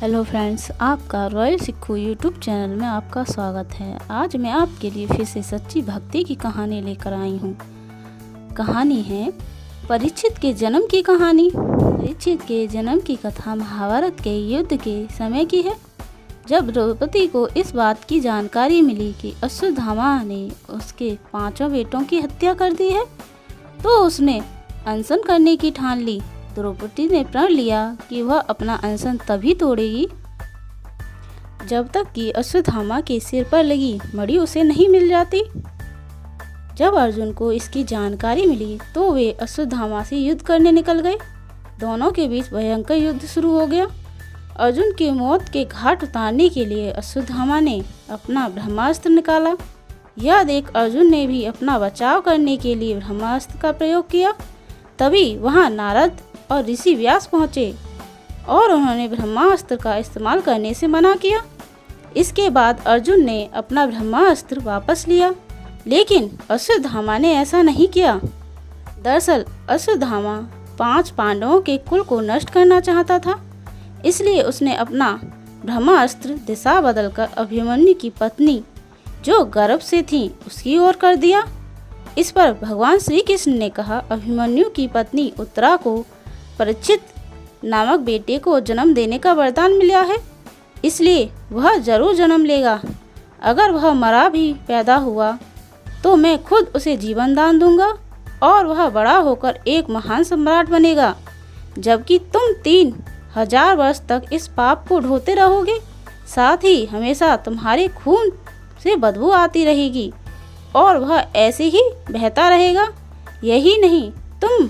Hello friends, आपका royal सिक्खू YouTube channel में आपका स्वागत है। आज मैं आपके लिए फिर से सच्ची भक्ति की कहानी लेकर आई हूँ। कहानी है परीक्षित के जन्म की कहानी। परीक्षित के जन्म की कथा महाभारत के युद्ध के समय की है, जब द्रौपदी को इस बात की जानकारी मिली कि अश्वत्थामा ने उसके 5 बेटों की हत्या कर दी है, तो उसने अनशन करने की ठान ली। द्रौपदी ने प्रण लिया कि वह अपना अनशन तभी तोड़ेगी जब तक कि अश्वत्थामा के सिर पर लगी मणि उसे नहीं मिल जाती। जब अर्जुन को इसकी जानकारी मिली तो वे अश्वत्थामा से युद्ध करने निकल गए। दोनों के बीच भयंकर युद्ध शुरू हो गया। अर्जुन की मौत के घाट उतारने के लिए अश्वत्थामा ने अपना ब्रह्मास्त्र निकाला। यह देख अर्जुन ने भी अपना बचाव करने के लिए ब्रह्मास्त्र का प्रयोग किया। तभी वहां नारद और ऋषि व्यास पहुँचे और उन्होंने ब्रह्मास्त्र का इस्तेमाल करने से मना किया। इसके बाद अर्जुन ने अपना ब्रह्मास्त्र वापस लिया, लेकिन अश्वत्थामा ने ऐसा नहीं किया। दरअसल अश्वत्थामा 5 पांडवों के कुल को नष्ट करना चाहता था, इसलिए उसने अपना ब्रह्मास्त्र दिशा बदलकर अभिमन्यु की पत्नी जो गर्भ से थी उसकी ओर कर दिया। इस पर भगवान श्री कृष्ण ने कहा, अभिमन्यु की पत्नी उत्तरा को परीक्षित नामक बेटे को जन्म देने का वरदान मिला है, इसलिए वह जरूर जन्म लेगा। अगर वह मरा भी पैदा हुआ तो मैं खुद उसे जीवन दान दूंगा और वह बड़ा होकर एक महान सम्राट बनेगा, जबकि तुम 3000 वर्ष तक इस पाप को ढोते रहोगे। साथ ही हमेशा तुम्हारे खून से बदबू आती रहेगी और वह ऐसे ही बहता रहेगा। यही नहीं, तुम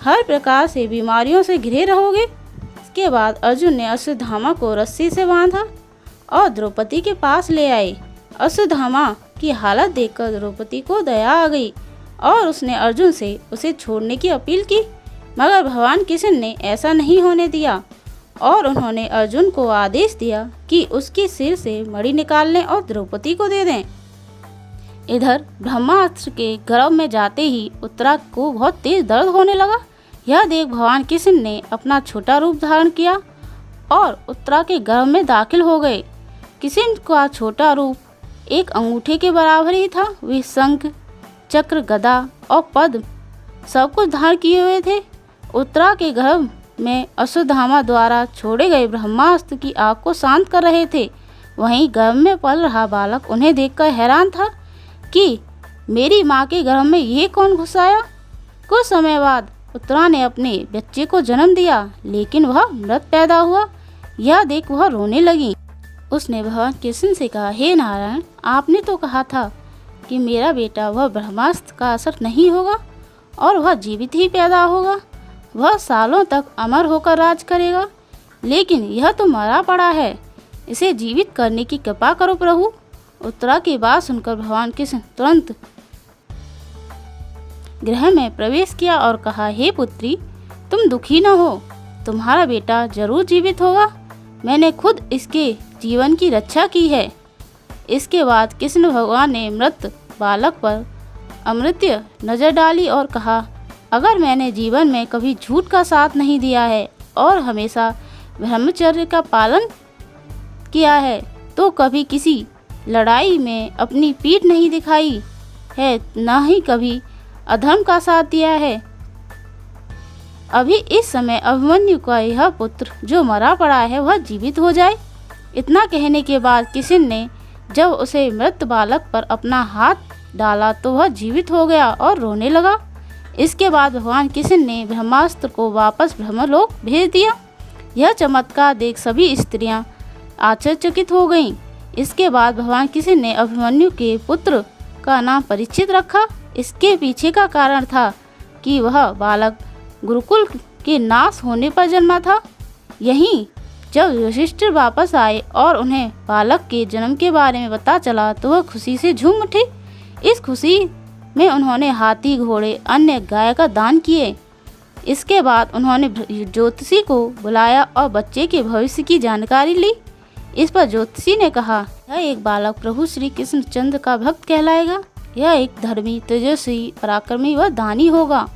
हर प्रकार से बीमारियों से घिरे रहोगे। इसके बाद अर्जुन ने अश्वत्थामा को रस्सी से बांधा और द्रौपदी के पास ले आए। अश्वत्थामा की हालत देखकर द्रौपदी को दया आ गई और उसने अर्जुन से उसे छोड़ने की अपील की, मगर भगवान कृष्ण ने ऐसा नहीं होने दिया और उन्होंने अर्जुन को आदेश दिया कि उसके सिर से मणि निकाल लें और द्रौपदी को दे दें। इधर ब्रह्मास्त्र के गर्भ में जाते ही उत्तरा को बहुत तेज दर्द होने लगा। यह देख भगवान कृष्ण ने अपना छोटा रूप धारण किया और उत्तरा के गर्भ में दाखिल हो गए। कृष्ण का छोटा रूप एक अंगूठे के बराबर ही था। वे शंख, चक्र, गदा और पद्म सब कुछ धारण किए हुए थे। उत्तरा के गर्भ में अश्वत्थामा द्वारा छोड़े गए ब्रह्मास्त्र की आग को शांत कर रहे थे। वहीं गर्भ में पल रहा बालक उन्हें देखकर हैरान था कि मेरी माँ के गर्भ में ये कौन घुस आया। कुछ समय बाद उत्तरा ने अपने बच्चे को जन्म दिया, लेकिन वह मृत पैदा हुआ। यह देख वह रोने लगी। उसने भगवान कृष्ण से कहा, हे नारायण, आपने तो कहा था कि मेरा बेटा वह ब्रह्मास्त्र का असर नहीं होगा और वह जीवित ही पैदा होगा। वह सालों तक अमर होकर राज करेगा, लेकिन यह तो मरा पड़ा है। इसे जीवित करने की कृपा करो प्रभु। उत्तरा की बात सुनकर भगवान कृष्ण तुरंत गृह में प्रवेश किया और कहा, हे पुत्री, तुम दुखी न हो, तुम्हारा बेटा जरूर जीवित होगा। मैंने खुद इसके जीवन की रक्षा की है। इसके बाद कृष्ण भगवान ने मृत बालक पर अमृत्य नजर डाली और कहा, अगर मैंने जीवन में कभी झूठ का साथ नहीं दिया है और हमेशा ब्रह्मचर्य का पालन किया है, तो कभी किसी लड़ाई में अपनी पीठ नहीं दिखाई है, न ही कभी अधर्म का साथ दिया है। अभी इस समय अभिमन्यु का यह पुत्र जो मरा पड़ा है वह जीवित हो जाए। इतना कहने के बाद कृष्ण ने जब उसे मृत बालक पर अपना हाथ डाला तो वह जीवित हो गया और रोने लगा। इसके बाद भगवान कृष्ण ने ब्रह्मास्त्र को वापस ब्रह्मलोक भेज दिया। यह चमत्कार देख सभी स्त्रियां आश्चर्यचकित हो गईं। इसके बाद भगवान कृष्ण ने अभिमन्यु के पुत्र का नाम परीक्षित रखा। इसके पीछे का कारण था कि वह बालक गुरुकुल के नाश होने पर जन्मा था। यहीं जब युधिष्ठिर वापस आए और उन्हें बालक के जन्म के बारे में पता चला तो वह खुशी से झूम उठे। इस खुशी में उन्होंने हाथी, घोड़े, अन्य गाय का दान किए। इसके बाद उन्होंने ज्योतिषी को बुलाया और बच्चे के भविष्य की जानकारी ली। इस पर ज्योतिषी ने कहा, यह एक बालक प्रभु श्री कृष्ण चंद्र का भक्त कहलाएगा। यह एक धर्मी, तेजस्वी, पराक्रमी व दानी होगा।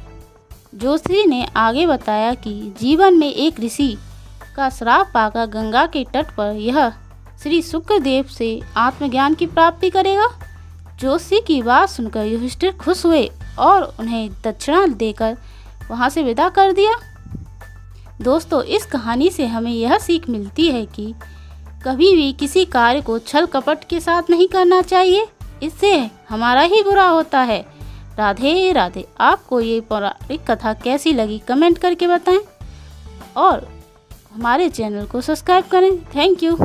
ज्योतिषी ने आगे बताया कि जीवन में एक ऋषि का श्राप पाकर गंगा के तट पर यह श्री शुक्रदेव से आत्मज्ञान की प्राप्ति करेगा। जोशी की बात सुनकर युधिष्ठिर खुश हुए और उन्हें दक्षिणा देकर वहां से विदा कर दिया। दोस्तों, इस कहानी से हमें यह सीख मिलती है कि कभी भी किसी कार्य को छल कपट के साथ नहीं करना चाहिए, इससे हमारा ही बुरा होता है। राधे राधे। आपको ये पौराणिक कथा कैसी लगी कमेंट करके बताएं और हमारे चैनल को सब्सक्राइब करें। Thank you.